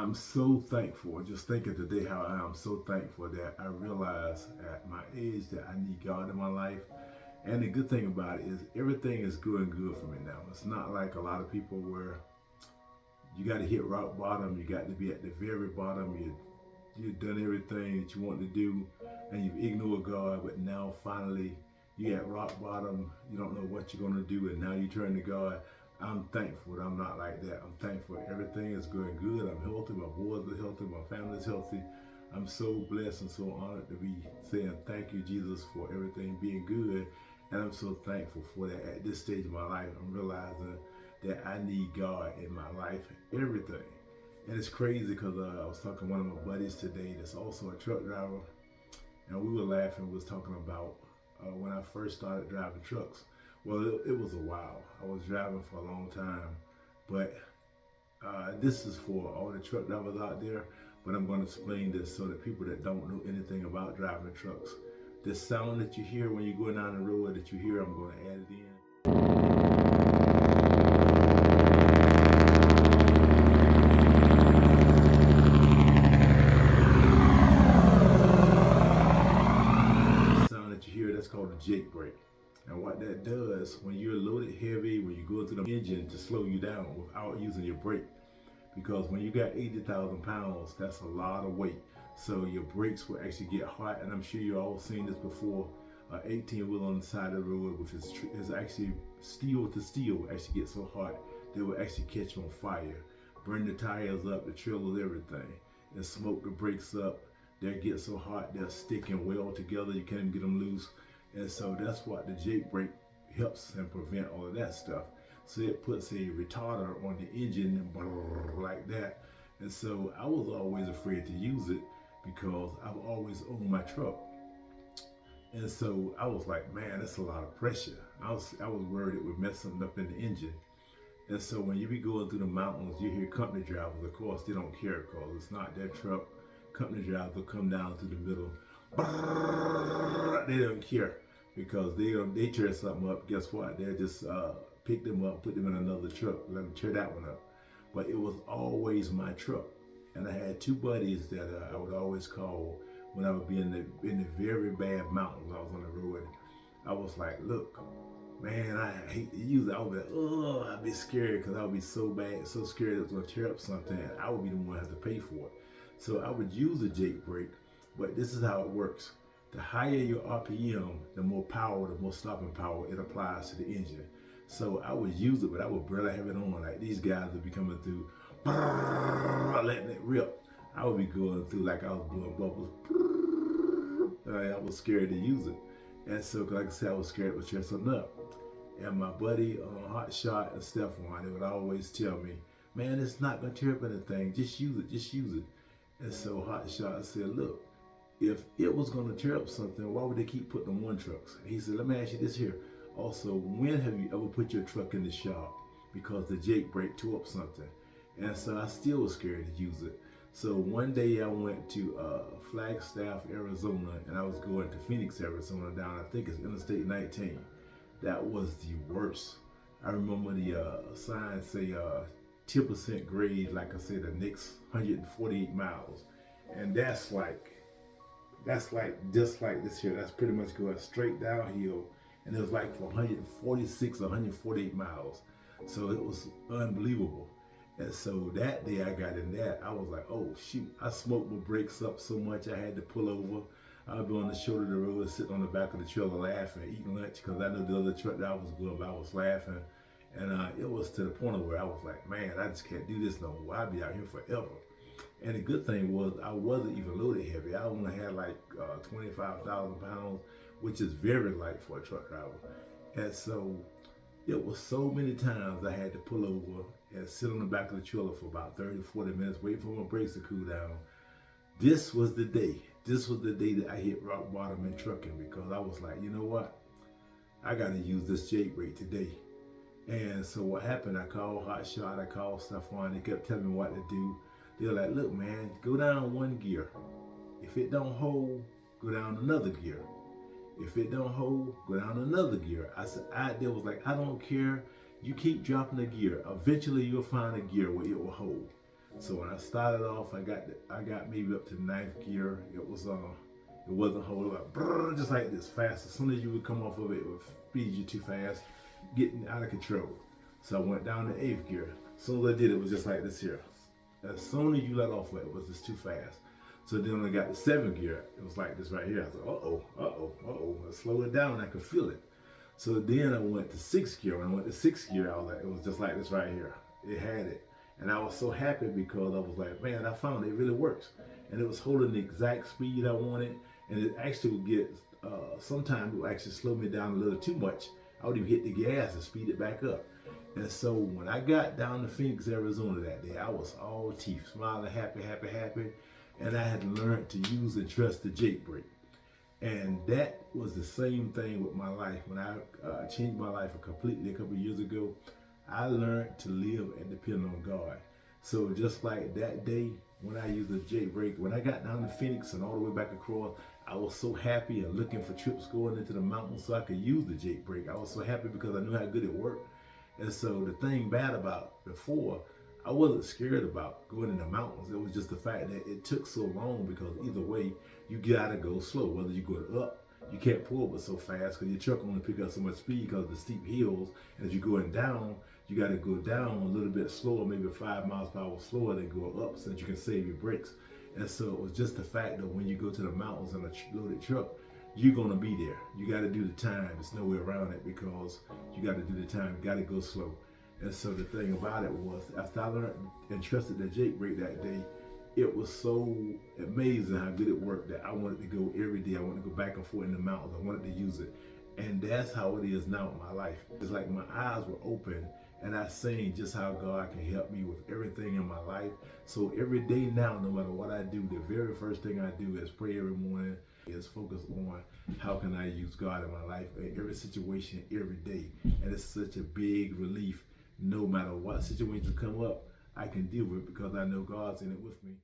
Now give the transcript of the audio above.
I'm so thankful. Just thinking today how I am so thankful that I realize at my age that I need God in my life. And the good thing about it is everything is going good for me now. It's not like a lot of people where you got to hit rock bottom. You got to be at the very bottom. You've done everything that you want to do, and you've ignored God. But now finally you're at rock bottom. You don't know what you're gonna do, and now you turn to God. I'm thankful that I'm not like that. I'm thankful everything is going good. I'm healthy. My boys are healthy. My family's healthy. I'm so blessed and so honored to be saying thank you, Jesus, for everything being good. And I'm so thankful for that at this stage of my life. I'm realizing that I need God in my life, everything. And it's crazy because I was talking to one of my buddies today that's also a truck driver, and we were laughing. We was talking about when I first started driving trucks. Well, it was a while. I was driving for a long time, but this is for all the truck drivers out there. But I'm going to explain this so that people that don't know anything about driving trucks, this sound that you hear when you're going down the road that you hear, I'm going to add it in. That you hear, that's called a Jakebrake. And what that does, when you're loaded heavy, when you go into the engine to slow you down without using your brake, because when you got 80,000 pounds, that's a lot of weight. So your brakes will actually get hot, and I'm sure you've all seen this before. 18 wheel on the side of the road with is actually steel to steel actually get so hot they will actually catch on fire, burn the tires up, the trailers, everything, and smoke the brakes up. They get so hot they're sticking well together, you can't even get them loose. And so that's what the Jakebrake helps and prevent all of that stuff. So it puts a retarder on the engine like that. And so I was always afraid to use it because I've always owned my truck. And so I was like, man, that's a lot of pressure. I was worried it would mess something up in the engine. And so when you be going through the mountains, you hear company drivers, of course, they don't care because it's not their truck. Company drivers will come down through the middle. They don't care because they tear something up. Guess what? They'll just pick them up, put them in another truck, let them tear that one up. But it was always my truck. And I had two buddies that I would always call when I would be in the very bad mountains. I was on the road. I was like, look, man, I hate to use it. I would be like, oh, I'd be scared because I would be so bad, so scared it was going to tear up something. And I would be the one who had to pay for it. So I would use a Jakebrake, but this is how it works. The higher your RPM, the more power, the more stopping power it applies to the engine. So I would use it, but I would barely have it on. Like these guys would be coming through, letting it rip. I would be going through like I was blowing bubbles. I was scared to use it. And so, like I said, I was scared it would tear something up. And my buddy, Hot Shot and Stephon, they would always tell me, man, it's not going to tear up anything. Just use it, just use it. And so Hot Shot said, look, if it was going to tear up something, why would they keep putting them on trucks? And he said, let me ask you this here. Also, when have you ever put your truck in the shop because the Jakebrake tore up something? And so I still was scared to use it. So one day I went to Flagstaff, Arizona, and I was going to Phoenix, Arizona, down, I think it's Interstate 19. That was the worst. I remember the sign say 10% grade, like I said, the next 148 miles. And that's like just like this here. That's pretty much going straight downhill. And it was like for 146 or 148 miles. So it was unbelievable. And so that day I got in that, I was like, oh shoot, I smoked my brakes up so much I had to pull over. I'd be on the shoulder of the road, sitting on the back of the trailer laughing, eating lunch, because I knew the other truck that I was going by was laughing. And it was to the point where I was like, man, I just can't do this no more. I'll be out here forever. And the good thing was I wasn't even loaded heavy. I only had like 25,000 pounds, which is very light for a truck driver. And so it was so many times I had to pull over and sit on the back of the trailer for about 30, 40 minutes, wait for my brakes to cool down. This was the day. This was the day that I hit rock bottom in trucking, because I was like, you know what? I got to use this Jakebrake today. And so what happened, I called Hot Shot, I called Stephon, they kept telling me what to do. They were like, look man, go down one gear. If it don't hold, go down another gear. If it don't hold, go down another gear. They was like, I don't care. You keep dropping the gear. Eventually you'll find a gear where it will hold. So when I started off, I got maybe up to ninth gear. It wasn't a whole lot, just like this fast. As soon as you would come off of it, it would speed you too fast, getting out of control. So I went down to eighth gear. As soon as I did, it was just like this here. As soon as you let off of it, it was just too fast. So then when I got to seventh gear, it was like this right here. I was like, I slow it down, I could feel it. So then I went to sixth gear. When I went to sixth gear, I was like, it was just like this right here. It had it. And I was so happy because I was like, man, I found it really works. And it was holding the exact speed I wanted. And it actually would get, sometimes it would actually slow me down a little too much. I would even hit the gas and speed it back up. And so when I got down to Phoenix, Arizona that day, I was all teeth, smiling, happy. And I had learned to use and trust the Jakebrake. And that was the same thing with my life. When I changed my life completely a couple of years ago, I learned to live and depend on God. So just like that day when I used the Jakebrake, when I got down to Phoenix and all the way back across, I was so happy and looking for trips going into the mountains so I could use the Jakebrake. I was so happy because I knew how good it worked. And so the thing bad about before, I wasn't scared about going in the mountains. It was just the fact that it took so long because either way, you gotta go slow. Whether you go up, you can't pull but so fast because your truck only pick up so much speed because of the steep hills. And as you're going down, you gotta go down a little bit slower, maybe 5 miles per hour slower than go up so that you can save your brakes. And so it was just the fact that when you go to the mountains in a loaded truck, you're gonna be there. You gotta do the time. There's no way around it because you gotta do the time. You gotta go slow. And so the thing about it was, after I learned and trusted the Jakebrake that day, it was so amazing how good it worked that I wanted to go every day. I wanted to go back and forth in the mountains. I wanted to use it. And that's how it is now in my life. It's like my eyes were open and I seen just how God can help me with everything in my life. So every day now, no matter what I do, the very first thing I do is pray every morning, is focus on how can I use God in my life in every situation, every day. And it's such a big relief. No matter what situations come up, I can deal with it because I know God's in it with me.